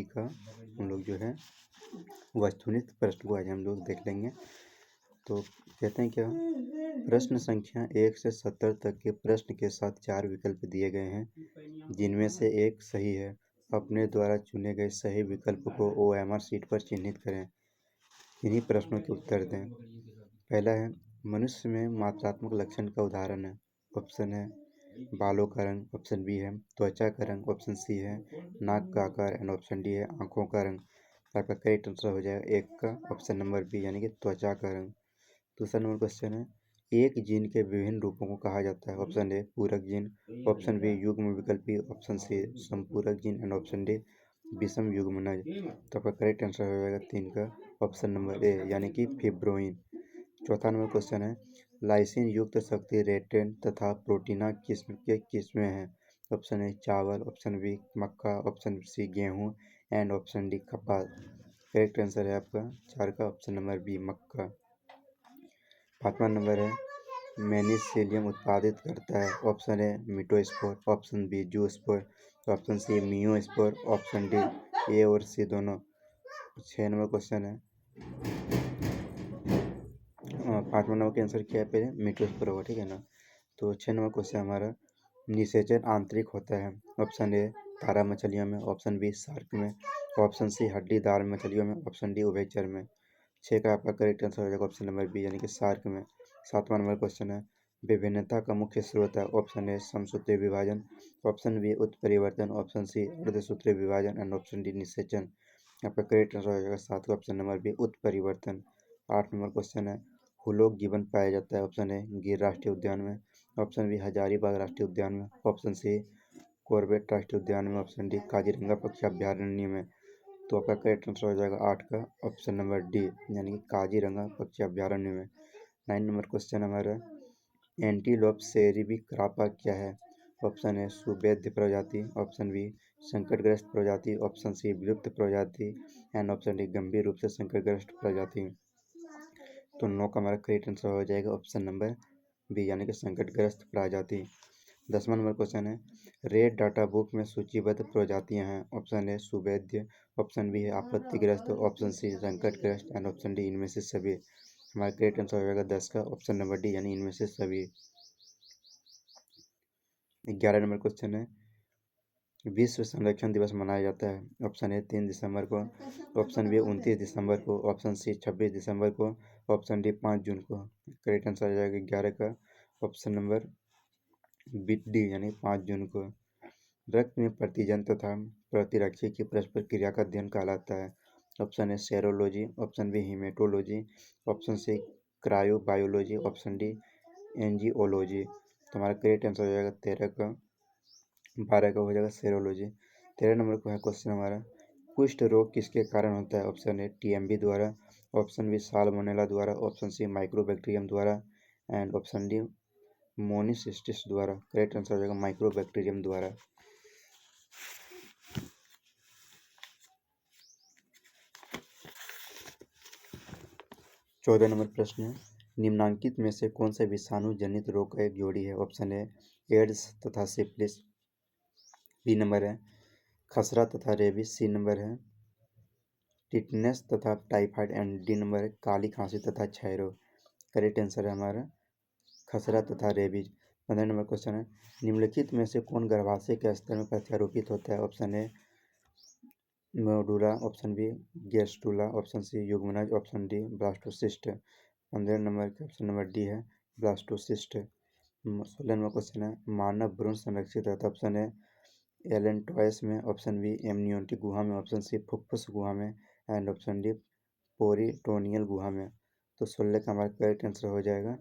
का हम लोग जो है वस्तुनिष्ठ प्रश्न को आज हम लोग देख लेंगे। तो कहते हैं क्या, प्रश्न संख्या 1 से 70 तक के प्रश्न के साथ 4 विकल्प दिए गए हैं, जिनमें से एक सही है। अपने द्वारा चुने गए सही विकल्प को OMR शीट पर चिन्हित करें। इन्हीं प्रश्नों के उत्तर दें। पहला है, मनुष्य में मात्रात्मक लक्षण का उदाहरण है। ऑप्शन है बालों का रंग, ऑप्शन बी है त्वचा का रंग, ऑप्शन सी है नाक का आकार एंड ऑप्शन डी है आंखों का रंग। आपका करेक्ट आंसर हो जाएगा एक का ऑप्शन नंबर बी यानी कि त्वचा का रंग। दूसरा नंबर क्वेश्चन है, एक जीन के विभिन्न रूपों को कहा जाता है। ऑप्शन ए पूरक जीन, ऑप्शन बी युग्म विकल्पी, ऑप्शन सी संपूरक जीन एंड ऑप्शन डी विषम युग्मनज। तो आपका करेक्ट आंसर हो जाएगा 3 का ऑप्शन नंबर ए यानी कि फिब्रोइन। चौथा नंबर क्वेश्चन है, लाइसिन युक्त शक्ति रेटेन तथा प्रोटीना किस्म के किस्में हैं। ऑप्शन ए चावल, ऑप्शन बी मक्का, ऑप्शन सी गेहूं एंड ऑप्शन डी कपास। करेक्ट आंसर है आपका 4 का ऑप्शन नंबर बी मक्का। 5वां नंबर है, मेनिसेलियम उत्पादित करता है। Option A mitospore, option B zoospore, option C meiospore, option D A और सी दोनों। 6 नंबर क्वेश्चन है, 5वां नंबर का आंसर क्या है, पहले मिटोस्पोर होगा, ठीक है ना। तो 6 नंबर क्वेश्चन हमारा, निषेचन आंतरिक होता है। ऑप्शन ए तारा मछलियों में, ऑप्शन बी शार्क में, ऑप्शन सी हड्डीदार मछलियों में, ऑप्शन डी उभयचर में। 6 का आपका करेक्ट आंसर हो जाएगा ऑप्शन नंबर बी यानी कि शार्क में। 7वां नंबर क्वेश्चन है, विभिन्नता का मुख्य स्रोत है। ऑप्शन ए समसूत्रीय विभाजन, ऑप्शन बी उत्परिवर्तन, ऑप्शन सी अर्धसूत्रीय विभाजन एंड ऑप्शन डी निषेचन। आपका करेक्ट आंसर हो जाएगा 7 का ऑप्शन नंबर बी उत्परिवर्तन। 8 नंबर क्वेश्चन है, हुलोक गिबन पाया जाता है। ऑप्शन ए गिर राष्ट्रीय उद्यान में, ऑप्शन बी हजारीबाग राष्ट्रीय उद्यान में, ऑप्शन सी कॉर्बेट राष्ट्रीय उद्यान में, ऑप्शन डी काजीरंगा पक्षी अभ्यारण्य में। तो आपका करेक्ट आंसर हो जाएगा 8 का ऑप्शन नंबर डी यानी कि काजीरंगा पक्षी अभ्यारण्य में। 9 नंबर क्वेश्चन हमारा, एंटीलोप सेरिबिक्रापा क्या है। ऑप्शन ए सुवेद्य प्रजाति, ऑप्शन बी संकटग्रस्त प्रजाति, ऑप्शन सी विलुप्त प्रजाति एंड ऑप्शन डी गंभीर रूप से संकटग्रस्त प्रजाति। तो 9 का हमारा करेक्ट आंसर हो जाएगा ऑप्शन नंबर बी यानी कि संकटग्रस्त प्रजाति। 10वां नंबर क्वेश्चन है, रेड डाटा बुक में सूचीबद्ध प्रजातियां हैं। ऑप्शन ए सुवेद्य, ऑप्शन बी है आपत्तिग्रस्त, ऑप्शन सी संकटग्रस्त एंड ऑप्शन डी इनमें से सभी। हमारा करेक्ट आंसर हो जाएगा 10 का ऑप्शन नंबर डी यानी इनमें से सभी। 11 नंबर क्वेश्चन है, विश्व संरक्षण दिवस मनाया जाता है। ऑप्शन ए 3 दिसंबर को, ऑप्शन बी 29 दिसंबर को, ऑप्शन सी 26 दिसंबर को, ऑप्शन डी 5 जून को। करेक्ट आंसर आ जाएगा 11 का ऑप्शन नंबर डी यानी 5 जून को। रक्त में प्रतिजन तथा प्रतिरक्षी की परस्पर क्रिया का अध्ययन कहलाता है। Option A serology, option B haematology, option C cryobiology, option D angiology. तो हमारा करेक्ट आंसर हो जाएगा 13 का 12 का हो जाएगा सेरोलॉजी। 13 नंबर को है क्वेश्चन हमारा, कुष्ठ रोग किसके कारण होता है। ऑप्शन ए TMB द्वारा, ऑप्शन बी साल्मोनेला द्वारा, ऑप्शन सी माइक्रोबैक्टीरियम द्वारा एंड ऑप्शन डी मोनिसिस्टिस द्वारा। करेक्ट आंसर हो जाएगा माइक्रोबैक्टीरियम द्वारा। 14 नंबर प्रश्न है, निम्नांकित में से कौन सा विषाणु जनित रोग का एक जोड़ी है। ऑप्शन ए एड्स तथा सिफिलिस, बी नंबर है खसरा तथा रेबीज, सी नंबर है टिटनेस तथा टाइफाइड एंड डी नंबर है काली खांसी तथा क्षय रोग। करेक्ट आंसर है हमारा खसरा तथा रेबीज। 15 नंबर क्वेश्चन है, निम्नलिखित में से कौन गर्भाशय के स्तर में प्रत्यारोपित होता है। Option A medulla, option B gastrula, option C युग्मनज, ऑप्शन डी ब्लास्टोसिस्ट। 15 नंबर का ऑप्शन नंबर डी है ब्लास्टोसिस्ट। 16 नंबर क्वेश्चन है, मानव भ्रूण संरक्षित रहता है। ऑप्शन ए एलेंटॉयस में, ऑप्शन बी एमनियोटिक गुहा में, ऑप्शन सी फुफ्फुस गुहा में एंड ऑप्शन डी पेरिटोनियल गुहा में। तो 16 का हमारा करेक्ट आंसर हो जाएगा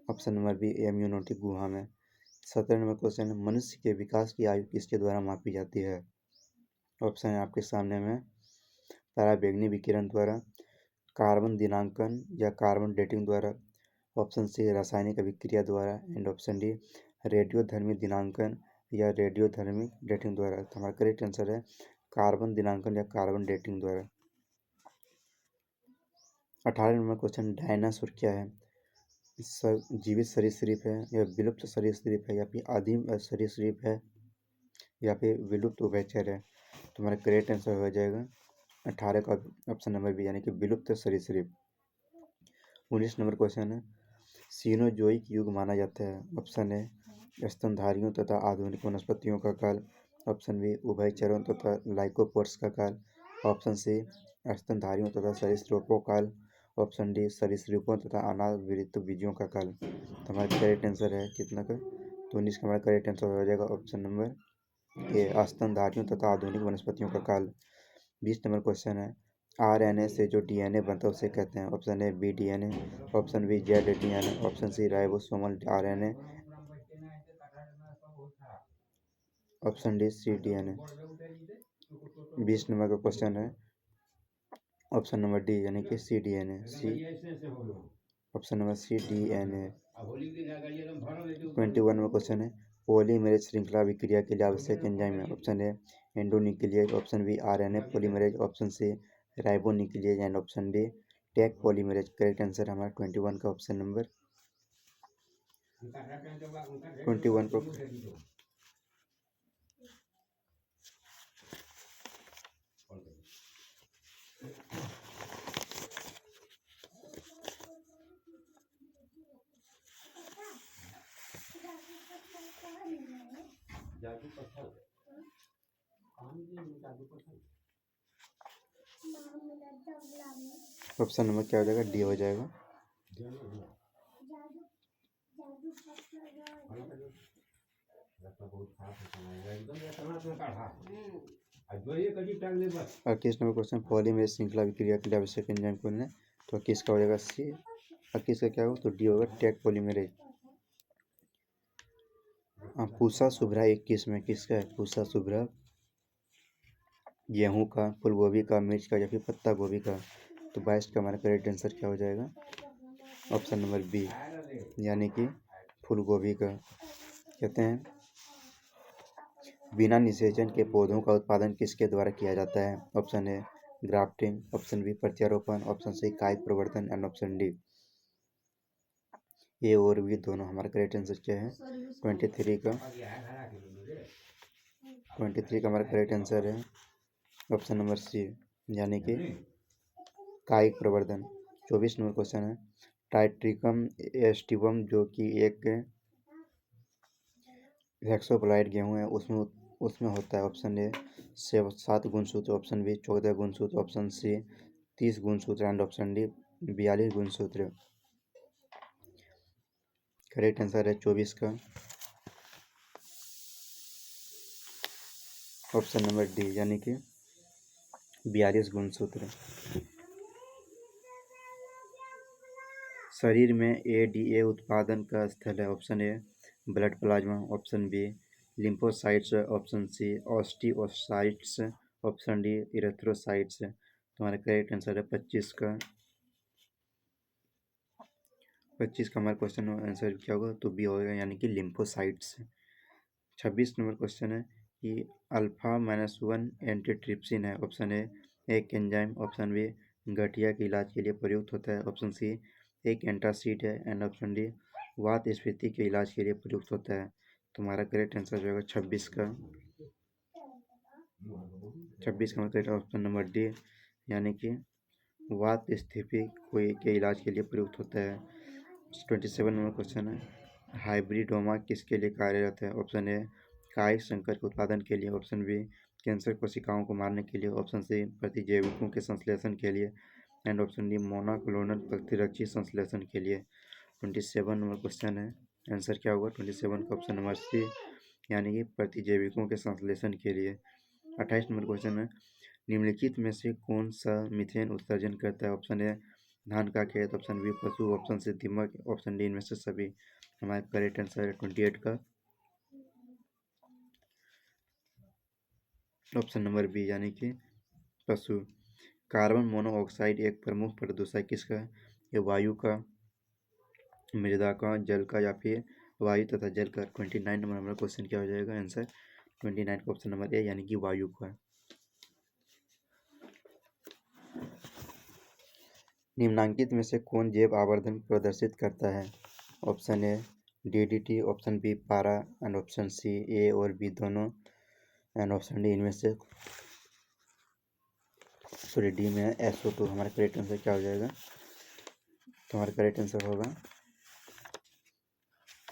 ऑप्शन नंबर बी एमनियोटिक गुहा में। 17 नंबर क्वेश्चन है, मनुष्य के विकास की आयु किसके द्वारा मापी जाती है। ऑप्शन है आपके सामने में पराबैंगनी विकिरण द्वारा, कार्बन दिनांकन या कार्बन डेटिंग द्वारा, ऑप्शन सी रासायनिक अभिक्रिया द्वारा एंड ऑप्शन डी रेडियोधर्मी दिनांकन या रेडियोधर्मी डेटिंग द्वारा। तो हमारा करेक्ट आंसर है कार्बन दिनांकन या कार्बन डेटिंग द्वारा। 18 नंबर क्वेश्चन, डायनासोर क्या है। जीवित सरीसृप है या विलुप्त सरीसृप है या फिर आदिम सरीसृप है या फिर विलुप्त उभयचर है। तुम्हारा करेक्ट आंसर हो जाएगा 18 का ऑप्शन नंबर बी यानी कि विलुप्त सरीसृप। 19 नंबर क्वेश्चन है सीनोजोइक युग माना जाता है। ऑप्शन ए स्तनधारियों तथा आधुनिक वनस्पतियों का काल। ऑप्शन बी उभयचरों तथा लाइकोपोड्स का काल। ऑप्शन सी स्तनधारियों तथा सरीसृपों काल। ऑप्शन डी सरीसृपों तथा अनावृत बीजों का काल। तो हमारा करेक्ट आंसर है कितना का? तो 19 का हमारा करेक्ट आंसर हो जाएगा ऑप्शन नंबर ए स्तनधारियों तथा आधुनिक वनस्पतियों का काल। 20 नंबर क्वेश्चन है आरएनए से जो डीएनए बनता है उसे कहते हैं। Option A B DNA. Option B Z DNA. Option C ribosomal RNA. Option D C DNA. 20 number का क्वेश्चन है ऑप्शन नंबर डी यानी कि C DNA. C option number C DNA. 21 number question है पॉलीमरेज श्रृंखला विक्रिया के लिए आवश्यक एंजाइम है। Option A endonuclease. Option B RNA polymerase. Option C ribonuclease and option D Taq polymerase. Correct answer हमारा 21 का ऑप्शन नंबर 21 को ऑप्शन नंबर क्या हो जाएगा? डी हो जाएगा। और 21 नंबर क्वेश्चन पॉलीमरेज श्रृंखला विक्रिया के लिए आवश्यक एंजाइम कौन है? तो 21 का हो जाएगा सी। 21 का क्या होगा? तो डी होगा टैग पॉलीमरेज। पूसा शुभ्रा 21 में किसका है? पूसा शुभ्रा गेहूं का, फूलगोभी का, मिर्च का या फिर पत्ता गोभी का। तो 22 का हमारा करेक्ट आंसर क्या हो जाएगा? ऑप्शन नंबर बी यानी कि फूलगोभी का। कहते हैं बिना निषेचन के पौधों का उत्पादन किसके द्वारा किया जाता है? Option A grafting. Option B प्रत्यारोपण। ऑप्शन सी कायिक प्रवर्धन एंड ऑप्शन डी ए और बी दोनों। हमारा करेक्ट आंसर क्या है? 23 का हमारा करेक्ट आंसर है ऑप्शन नंबर सी यानी कि कायिक प्रवर्धन। 24 नंबर क्वेश्चन है ट्राइट्रिकम एस्टिवम जो कि एक हेक्सोप्लाइड गेहूं है उसमें होता है। ऑप्शन ए 7 गुणसूत्र। ऑप्शन बी 14 गुणसूत्र। ऑप्शन सी 30 गुणसूत्र एंड ऑप्शन डी 42 गुणसूत्र। करेक्ट आंसर है 24 का ऑप्शन नंबर डी यानी कि 42 गुणसूत्र। शरीर में एडीए उत्पादन का स्थल है। Option A blood plasma. Option B lymphocytes. Option C osteocytes. Option D erythrocytes. तुम्हारा करेक्ट आंसर है 25 का हमारा क्वेश्चन आंसर क्या होगा? तो बी होगा यानी कि लिम्फोसाइट्स। 26 नंबर क्वेश्चन है कि अल्फा-1 एंटीट्रिप्सिन है। ऑप्शन ए एक एंजाइम। ऑप्शन बी गठिया के इलाज के लिए प्रयुक्त होता है। ऑप्शन सी एक एंटासिड है एंड ऑप्शन डी वात स्फीति के इलाज के लिए प्रयुक्त होता है। तुम्हारा करेक्ट आंसर जो होगा 26 का करेक्ट ऑप्शन नंबर डी यानी कि वात स्फीति के इलाज के लिए प्रयुक्त होता है। 27 नंबर क्वेश्चन है हाइब्रिडोमा किसके लिए कार्यरत है? ऑप्शन ए कायिक संकर के उत्पादन के लिए। ऑप्शन बी कैंसर कोशिकाओं को मारने के लिए। ऑप्शन सी प्रतिजैविकों के संश्लेषण के लिए एंड ऑप्शन डी मोनोक्लोनल प्रतिरक्षी संश्लेषण के लिए। 27 नंबर क्वेश्चन है आंसर क्या होगा? 27 का ऑप्शन नंबर सी यानी कि प्रतिजैविकों के संश्लेषण के लिए। 28 नंबर क्वेश्चन है निम्नलिखित में से कौन सा मीथेन उत्सर्जन करता है? ऑप्शन ए धान का खेत। ऑप्शन बी पशु। ऑप्शन सी दीमक। ऑप्शन डी इनमें से सभी। हमारा करेक्ट आंसर है 28 का ऑप्शन नंबर बी यानी कि पशु। कार्बन मोनोऑक्साइड एक प्रमुख प्रदूषक किसका है? ये वायु का, मृदा का, जल का या फिर वायु तथा जल का। 29 नंबर हमारा क्वेश्चन क्या हो जाएगा? आंसर 29 का ऑप्शन नंबर ए यानी कि वायु का। निम्नांकित में से कौन जैव आवर्धन प्रदर्शित करता है? Option A DDT. Option B पारा एंड ऑप्शन सी ए और बी दोनों एंड ऑप्शन डी इनमें से सॉरी डी में है SO2। हमारा करेक्ट आंसर क्या हो जाएगा? तो हमारा करेक्ट आंसर होगा,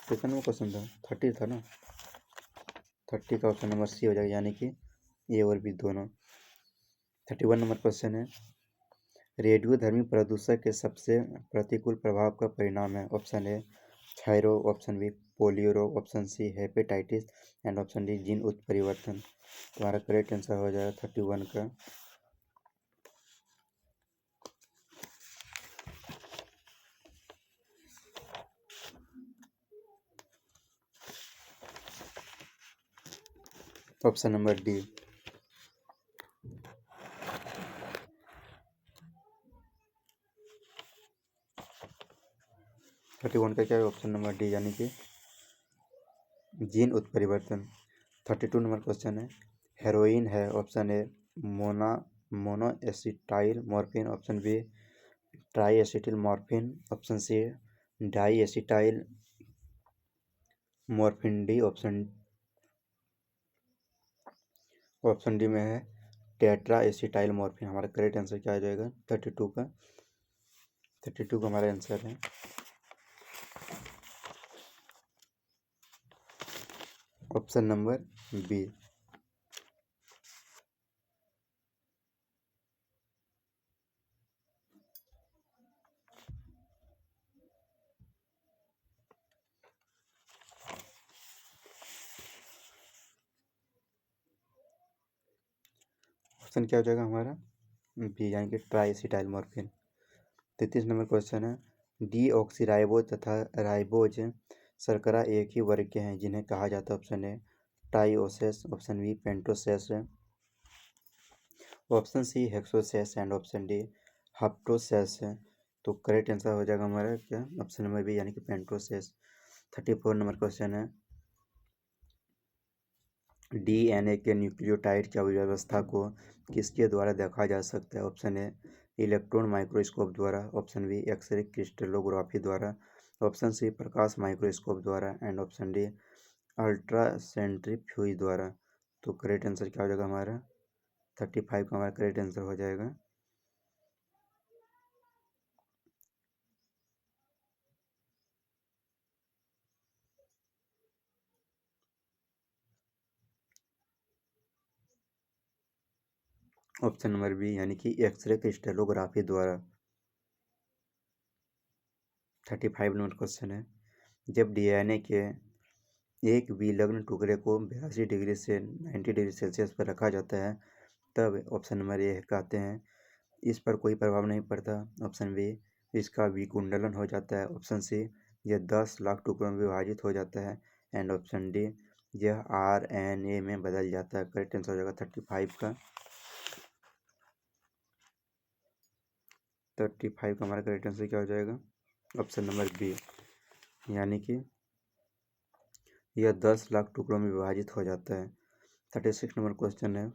कितना नंबर क्वेश्चन था? 30 था ना, 30 का ऑप्शन नंबर सी हो जाएगा, यानी कि ए और बी दोनों। 31 नंबर क्वेश्चन है, रेडियोधर्मी प्रदूषक के सबसे प्रतिकूल प्रभाव का परिणाम है। ऑप्शन ए क्षयरोग, ऑप्शन बी पोलियो रोग, option C hepatitis and option D gene उत्परिवर्तन। तुम्हारा करेक्ट आंसर हो जाएगा 31 का ऑप्शन नंबर डी। 31 का क्या है? ऑप्शन नंबर डी, यानी कि जीन उत्परिवर्तन। 32 नंबर क्वेश्चन है, हेरोइन है। Option A monoacetyl morphine, option B tri acetyl morphine, option C di acetyl morphine D, option D में है टेट्रा एसिटाइल मॉर्फिन। हमारा करेक्ट आंसर क्या आ जाएगा? 32 का हमारा आंसर है ऑप्शन नंबर बी। ऑप्शन क्या हो जाएगा हमारा? बी, यानी कि try acetyl morphine. 33 number question है, डीऑक्सीराइबोज तथा राइबोज शर्करा एक ही वर्ग के हैं, जिन्हें कहा जाता है। Option A trioses, option B pentoses, option C hexoses and option D heptoses. तो करेक्ट आंसर हो जाएगा हमारा क्या? ऑप्शन नंबर बी, यानी कि पेंटोसेस। 34 नंबर क्वेश्चन है, डीएनए के न्यूक्लियोटाइड की अव्यवस्था को किसके द्वारा देखा जा सकता है? ऑप्शन ए इलेक्ट्रॉन माइक्रोस्कोप द्वारा, ऑप्शन बी एक्सरे क्रिस्टलोग्राफी द्वारा, ऑप्शन सी प्रकाश माइक्रोस्कोप द्वारा एंड ऑप्शन डी अल्ट्रासेंट्रीफ्यूज द्वारा। तो करेक्ट आंसर क्या हो जाएगा हमारा? 35 का हमारा करेक्ट आंसर हो जाएगा ऑप्शन नंबर बी, यानी कि एक्सरे क्रिस्टलोग्राफी द्वारा। 35 नंबर क्वेश्चन है, जब डीएनए के एक विलग्न टुकड़े को 82 डिग्री से 90 डिग्री सेल्सियस पर रखा जाता है, तब ऑप्शन नंबर ए कहते हैं इस पर कोई प्रभाव नहीं पड़ता, ऑप्शन बी इसका विकुंडलन हो जाता है, ऑप्शन सी यह 10 लाख टुकड़ों में विभाजित हो जाता है एंड ऑप्शन डी यह RNA में बदल जाता है। करेक्ट आंसर हो जाएगा 35 का। 35 का हमारा करेक्ट आंसर क्या हो जाएगा? ऑप्शन नंबर बी, यानी कि यह 10 लाख टुकड़ों में विभाजित हो जाता है। 36 नंबर क्वेश्चन है,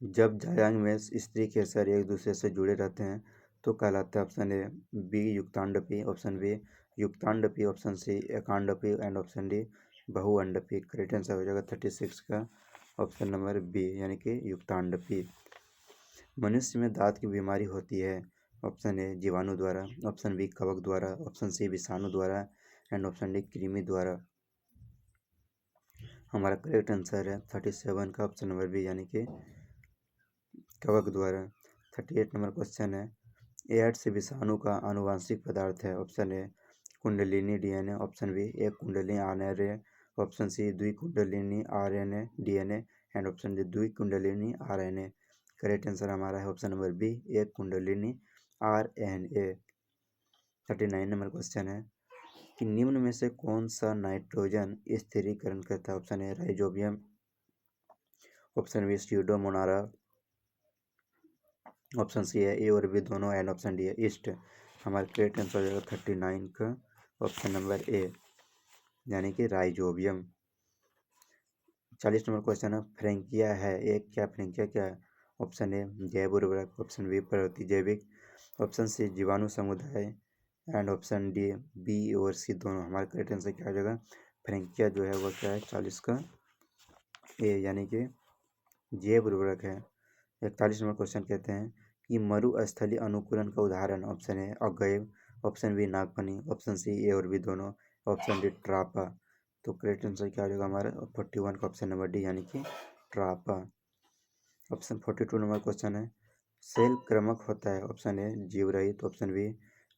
जब जायांग में स्त्री के शरीर एक दूसरे से जुड़े रहते हैं तो कहलाता है। ऑप्शन ए बी युक्तांडपी, ऑप्शन बी युक्तांडपी, ऑप्शन सी एकांडपी एंड ऑप्शन डी बहुअंडपी। करेक्ट आंसर हो जाएगा 36 का ऑप्शन नंबर बी, यानी कि युक्तांडपी। मनुष्य में दांत की बीमारी होती है। ऑप्शन ए जीवाणु द्वारा, ऑप्शन बी कवक द्वारा, ऑप्शन सी विषाणु द्वारा एंड ऑप्शन डी कृमि द्वारा। हमारा करेक्ट आंसर है 37 का ऑप्शन नंबर बी, यानी कि कवक द्वारा। 38 नंबर क्वेश्चन है, एड्स विषाणु का आनुवांशिक पदार्थ है। ऑप्शन ए कुंडलिनी डीएनए, ऑप्शन बी एक कुंडलिनी आरएनए, ऑप्शन सी द्विकुंडलिनी RNA DNA and option D द्विकुंडलिनी आरएनए। करेक्ट आंसर हमारा है ऑप्शन नंबर बी एक कुंडलिनी आरएनए। 39 नंबर क्वेश्चन है कि निम्न में से कौन सा नाइट्रोजन स्थिरीकरण करता है? Option A rhizobium, option B pseudomonas, option C है ए और बी दोनों एंड ऑप्शन डी है ईस्ट। हमारा करेक्ट आंसर हो जाएगा 39 का ऑप्शन नंबर ए, यानी कि राइजोबियम। 40 नंबर क्वेश्चन है, फ्रेंकिया है एक क्या? फ्रेंकिया क्या है? ऑप्शन ए जैव उर्वरक, ऑप्शन बी प्रतिजैविक, ऑप्शन सी जीवाणु समुदाय एंड ऑप्शन डी बी और सी दोनों। हमारा करेक्ट आंसर क्या हो जाएगा? फ्रेंकिया जो है वो क्या है? 40 का ए, यानी कि जैव उर्वरक है। 41 नंबर क्वेश्चन कहते हैं कि मरुस्थलीय अनुकूलन का उदाहरण। Option A agave, option B नागफनी, ऑप्शन सी ए और बी दोनों, ऑप्शन डी ट्रापा। तो करेक्ट आंसर क्या हो जाएगा हमारा 41 का ऑप्शन नंबर डी यानी कि ट्रापा। ऑप्शन 42 नंबर क्वेश्चन है सेल क्रमक होता है। ऑप्शन ए जीव रहित, ऑप्शन बी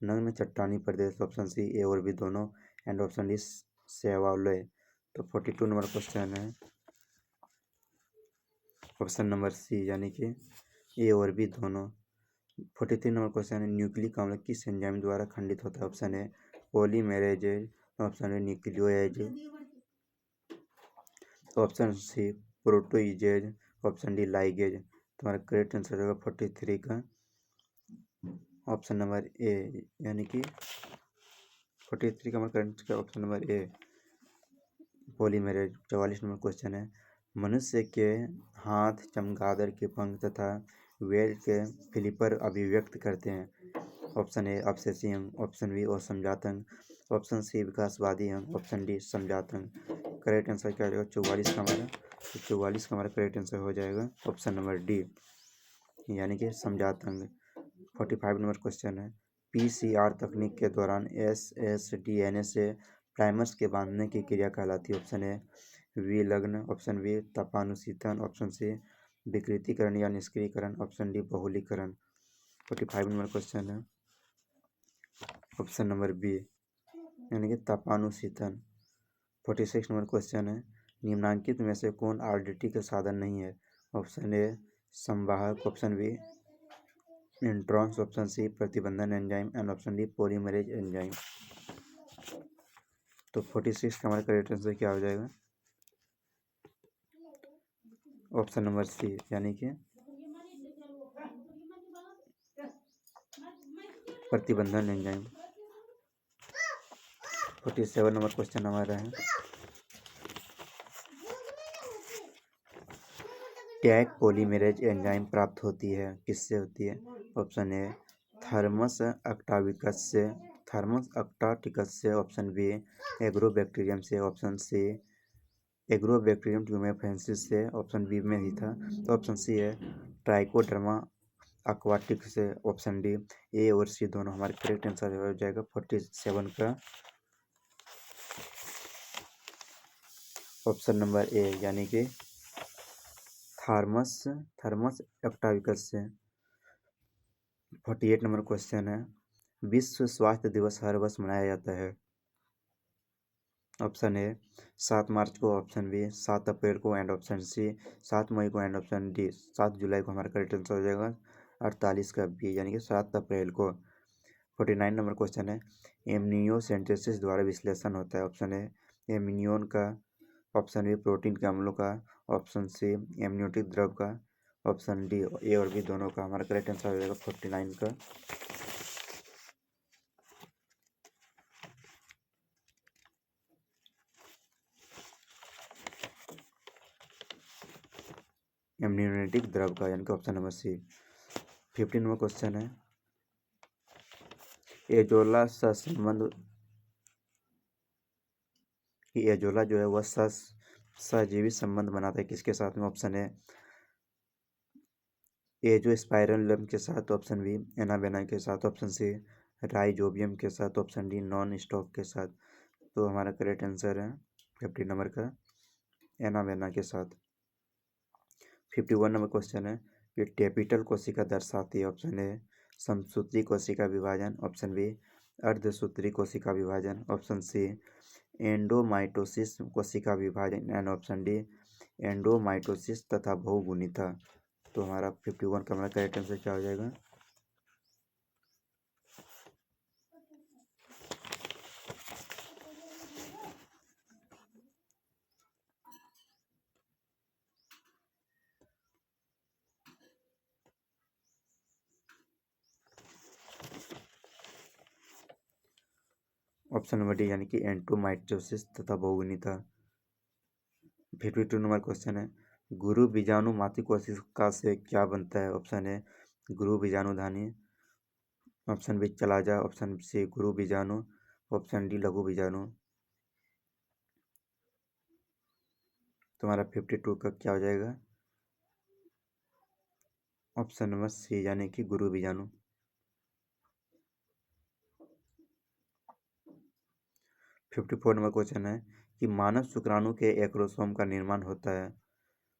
नग्न चट्टानी प्रदेश, ऑप्शन सी ए और बी दोनों एंड ऑप्शन डी शैवालय। तो 42 नंबर क्वेश्चन है ऑप्शन नंबर सी यानी कि ए और बी दोनों। 43 नंबर क्वेश्चन है न्यूक्लिक अम्ल किस एंजाइम द्वारा खंडित होता है। Option A polymerases, option A nucleases, option C proteases, option D ligase. तुम्हारा करेक्ट आंसर होगा 43 का ऑप्शन नंबर ए यानी कि 43 का हमारा correct option number A polymerase. 44 number question है मनुष्य के हाथ चमगादड़ के पंख तथा व्हेल के फ्लिपर अभिव्यक्त करते हैं। ऑप्शन ए अपसेसी अंग, ऑप्शन बी असमजात अंग, ऑप्शन सी विकासवादी अंग, ऑप्शन डी समजात अंग। करेक्ट आंसर क्या हो जाएगा 44 का हमारा। तो 44 का हमारा करेक्ट आंसर हो जाएगा ऑप्शन नंबर डी यानी कि समजात अंग। 45 नंबर क्वेश्चन है पीसीआर तकनीक के दौरान एसएसडीएनए से प्राइमर्स के बांधने की क्रिया कहलाती है। ऑप्शन ए विलग्न, ऑप्शन बी तपानुशीतन, ऑप्शन सी विकृतीकरण या निष्क्रियकरण, ऑप्शन डी बहुलीकरण। 45 नंबर क्वेश्चन है ऑप्शन नंबर बी यानी कि तपानुशीतन। 46 नंबर क्वेश्चन है निम्नलिखित में से कौन आरडीटी का साधन नहीं है। ऑप्शन ए संवाहक, option B introns, option C प्रतिबंधन enzyme and option D polymerase enzyme. तो 46 का हमारा करेक्ट आंसर क्या हो जाएगा ऑप्शन नंबर सी यानी कि प्रतिबंधन एंजाइम। 47 नंबर क्वेश्चन हमारा है टैग पॉलीमरेज एंजाइम प्राप्त होती है किससे होती है। ऑप्शन ए थर्मस अक्टाविकस से, थर्मस अक्टाटिकस से, ऑप्शन बी एग्रोबैक्टीरियम से, ऑप्शन सी एग्रोबैक्टीरियम ट्यूमेफेंसिस से, ऑप्शन बी में ही था। तो ऑप्शन सी है ट्राइकोडर्मा aquatic से, ऑप्शन डी ए और सी दोनों। हमारे करेक्ट आंसर हो जाएगा 47 का ऑप्शन नंबर ए यानी कि थर्मस थर्मस एक्टाविकस से। 48 नंबर क्वेश्चन है विश्व स्वास्थ्य दिवस हर वर्ष मनाया जाता है। ऑप्शन ए 7 मार्च को, ऑप्शन बी 7 अप्रैल को एंड ऑप्शन सी 7 मई को एंड ऑप्शन डी 7 जुलाई को। हमारा करेक्ट आंसर हो जाएगा 48 का बी यानी कि 7 अप्रैल को। 49 नंबर क्वेश्चन है एमनियोसेंटेसिस द्वारा विश्लेषण होता है। ऑप्शन ए एमिनियोन का, ऑप्शन बी प्रोटीन के अम्लों का, ऑप्शन सी एमनियोटिक द्रव का, ऑप्शन डी ए और बी दोनों का। हमारा करेक्ट आंसर हो जाएगा 49 का एमनियोटिक द्रव का यानी कि option number C. 15 number question है एजोला सहसंबंध कि एजोला जो है वह सहजीवी संबंध बनाता है किसके साथ में। ऑप्शन ए एजोस्पाइरलम के साथ, ऑप्शन बी एनाबेना के साथ, ऑप्शन सी राइजोबियम के साथ, ऑप्शन डी नॉन स्टॉक के साथ। तो हमारा करेक्ट आंसर है 50 नंबर का एनाबेना के साथ। 51 नंबर क्वेश्चन है कि कैपिटल कोशिका दर्शाती है। ऑप्शन ए समसूत्री कोशिका विभाजन, ऑप्शन बी अर्धसूत्री कोशिका विभाजन, ऑप्शन सी एंडोमाइटोसिस कोशिका विभाजन एंड ऑप्शन डी एंडोमाइटोसिस तथा बहुगुणिता। तो हमारा 51 का हमारा करेक्ट आंसर क्या हो जाएगा ऑप्शन नंबर डी यानी कि एंडोमाइटोसिस तथा बहुगुणिता। 52 नंबर क्वेश्चन है गुरु बीजाणु मातृ कोशिका से क्या बनता है। ऑप्शन ए गुरु बीजाणुधानी, option B chalaza, option C गुरु बीजाणु, ऑप्शन डी लघु बीजाणु। तुम्हारा 52 का क्या हो जाएगा ऑप्शन नंबर सी यानी कि गुरु बीजाणु। 54 नंबर क्वेश्चन है कि मानव शुक्राणु के एक्रोसोम का निर्माण होता है।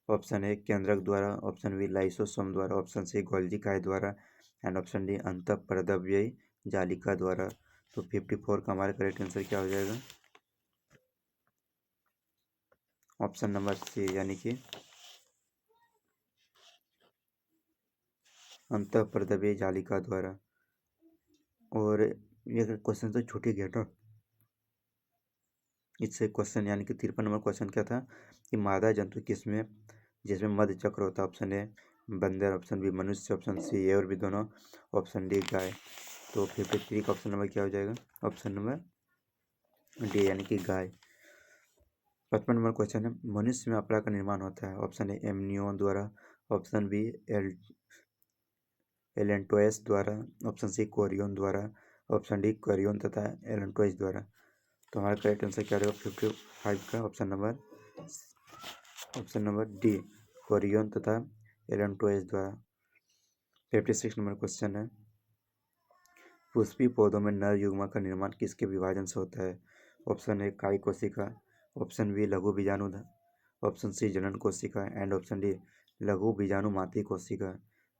ऑप्शन ए केंद्रक द्वारा, ऑप्शन बी लाइसोसोम द्वारा, ऑप्शन सी गोल्जी काय द्वारा एंड ऑप्शन डी अंतःपरद्रव्यी जालिका द्वारा। तो 54 का हमारा करेक्ट आंसर क्या हो जाएगा? ऑप्शन नंबर सी यानी कि अंतःपरद्रव्यी जालिका द्वारा। और ये क्वेश्चन तो छूट ही गया ना, इससे क्वेश्चन यानी कि 53 नंबर क्वेश्चन क्या था कि मादा जंतु किसमें जिसमें मध्य चक्र होता है। ऑप्शन ए बंदर, ऑप्शन बी मनुष्य, ऑप्शन सी ए और बी दोनों, ऑप्शन डी गाय। तो 53 का ऑप्शन नंबर क्या हो जाएगा? ऑप्शन नंबर डी यानी कि गाय। 55 नंबर क्वेश्चन है मनुष्य में अपरा का निर्माण होता है। ऑप्शन ए एमनियो द्वारा, ऑप्शन बी एलेंटोइस द्वारा, ऑप्शन सी कोरियन द्वारा, ऑप्शन डी कोरियन तथा एलेंटोइस द्वारा। तो हमारा करेक्ट आंसर क्या रहेगा 55 का? ऑप्शन नंबर डी कोरियन तथा एलेंटोइस द्वारा। 56 नंबर क्वेश्चन है पुष्पी पौधों में नर युग्म का निर्माण किसके विभाजन से होता है। ऑप्शन ए काई कोशिका, ऑप्शन बी लघु बीजाणु, ऑप्शन सी जनन कोशिका एंड ऑप्शन डी लघु बीजाणु मातृ कोशिका।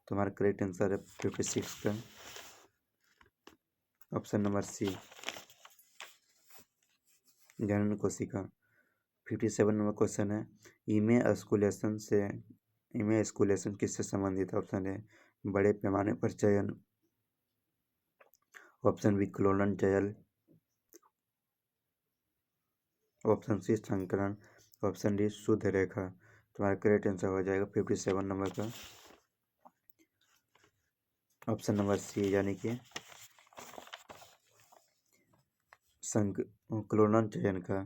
तो हमारा करेक्ट आंसर है 56 का ऑप्शन नंबर सी जनन कोशिका। 57 नंबर क्वेश्चन है इमेस्कुलेशन किससे संबंधित है। ऑप्शन ए बड़े पैमाने पर चयन, ऑप्शन बी क्लोनल चयन, ऑप्शन सी संकरण, ऑप्शन डी शुद्ध रेखा। तुम्हारा करेक्ट आंसर हो जाएगा 57 नंबर का ऑप्शन नंबर सी यानी कि क्लोनल चयन का।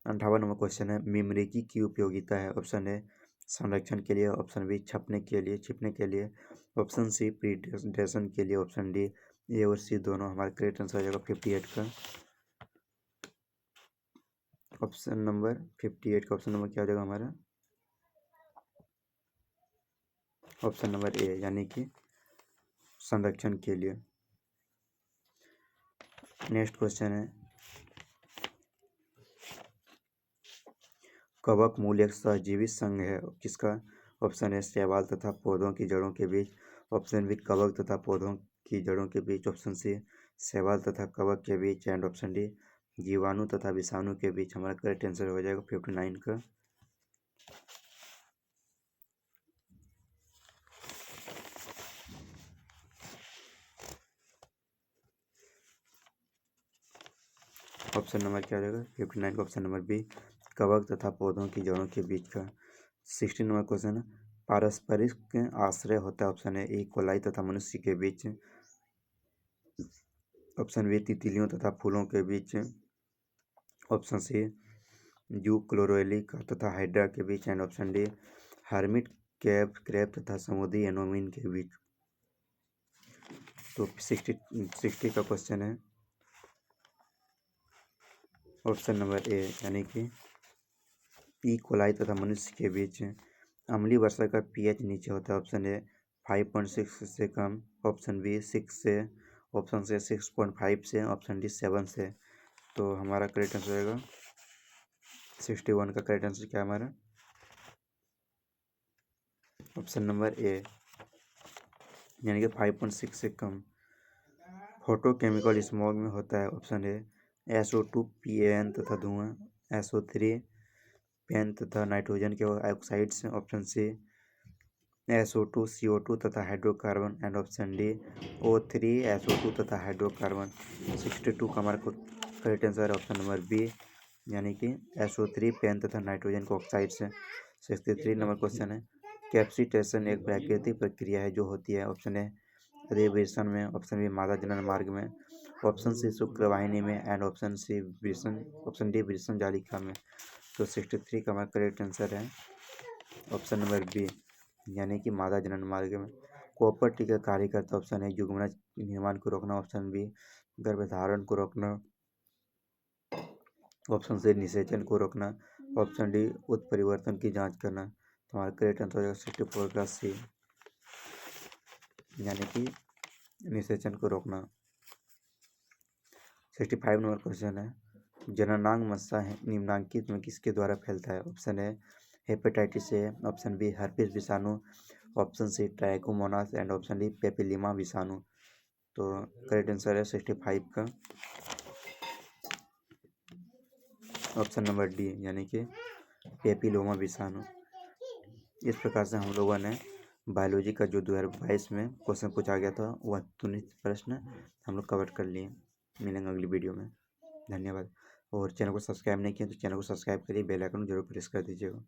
58 नंबर क्वेश्चन है मीमरेकी की उपयोगिता है। ऑप्शन ए संरक्षण के लिए, ऑप्शन बी छिपने के लिए, ऑप्शन सी प्रीडेशन के लिए, ऑप्शन डी ए और सी दोनों। हमारा करेक्ट आंसर हो जाएगा 58 का ऑप्शन नंबर 58 का ऑप्शन नंबर क्या हो जाएगा हमारा? ऑप्शन नंबर ए यानी कि संरक्षण के लिए। नेक्स्ट क्वेश्चन है कवक मूल एक सहजीवी संघ है किसका। ऑप्शन ए शैवाल तथा पौधों की जड़ों के बीच, ऑप्शन बी कवक तथा पौधों की जड़ों के बीच, ऑप्शन सी शैवाल तथा कवक के बीच एंड ऑप्शन डी जीवाणु तथा विषाणु के बीच। हमारा करेक्ट आंसर हो जाएगा 59 का ऑप्शन नंबर क्या हो जाएगा 59 का ऑप्शन नंबर बी कवक तथा पौधों की जड़ों के बीच का। 60 नंबर क्वेश्चन है पारस्परिक आश्रय होता है। ऑप्शन ए कोलाई तथा मनुष्य के बीच, ऑप्शन बी तितलियों तथा फूलों के बीच, ऑप्शन सी यूक्लोरोली तथा हाइड्रा के बीच and option D hermit crab तथा समुद्री एनोमिन के बीच। तो 60 का क्वेश्चन है ऑप्शन नंबर ए यानी कि ई कोलाई तथा मनुष्य के बीच। अम्लीय वर्षा का पीएच नीचे होता है। ऑप्शन ए 5.6 से कम, ऑप्शन बी 6 से, ऑप्शन से 6.5 से, ऑप्शन डी 7 से। तो हमारा करेक्ट आंसर रहेगा 61 का करेक्ट आंसर क्या है हमारा? ऑप्शन नंबर ए यानी कि 5.6 से कम। फोटोकेमिकल स्मॉग में होता है। ऑप्शन ए SO2 PAN तथा धुआं, SO3 पेन तथा नाइट्रोजन के ऑक्साइड से, ऑप्शन सी SO2 CO2 तथा hydrocarbon and option D O3 SO2 तथा हाइड्रोकार्बन। 62 का हमारा करेक्ट आंसर है ऑप्शन नंबर बी यानी कि SO3 पेन तथा नाइट्रोजन के ऑक्साइड से। 63 नंबर क्वेश्चन है कैप्सिटेशन एक प्राकृतिक प्रक्रिया है जो होती है। ऑप्शन ए अधिवृषण में, ऑप्शन बी मादा जनन मार्ग में, ऑप्शन सी शुक्रवाहिनी में एंड ऑप्शन डी वृषण जालिका में। तो 63 का हमारा करेक्ट आंसर है ऑप्शन नंबर बी यानी कि मादा जनन मार्ग में। कॉपर टीका कार्य करता। ऑप्शन ए युग्मनज निर्माण को रोकना, ऑप्शन बी गर्भधारण को रोकना, ऑप्शन सी निषेचन को रोकना, ऑप्शन डी उत्परिवर्तन की जांच करना। तो हमारा करेक्ट आंसर हो जाएगा 64 का सी। यानी कि निषेचन को रोकना। 65 नंबर क्वेश्चन है, जननांग मस्सा है निम्नांकित में किसके द्वारा फैलता है? Option A hepatitis A, option B herpes विषाणु, option C trichomonas and option D papilloma विषाणु। तो करेक्ट आंसर है 65 का ऑप्शन नंबर डी, यानी कि पेपिलोमा विषाणु। इस प्रकार से हम लोगों ने बायोलॉजी का जो 2022 में क्वेश्चन पूछा गया था वह 19 प्रश्न हम लोग कवर कर लिए। मिलेंगे अगली वीडियो में, धन्यवाद। और चैनल को सब्सक्राइब नहीं किया तो चैनल को सब्सक्राइब करिए, बेल आइकन जरूर प्रेस कर दीजिएगा।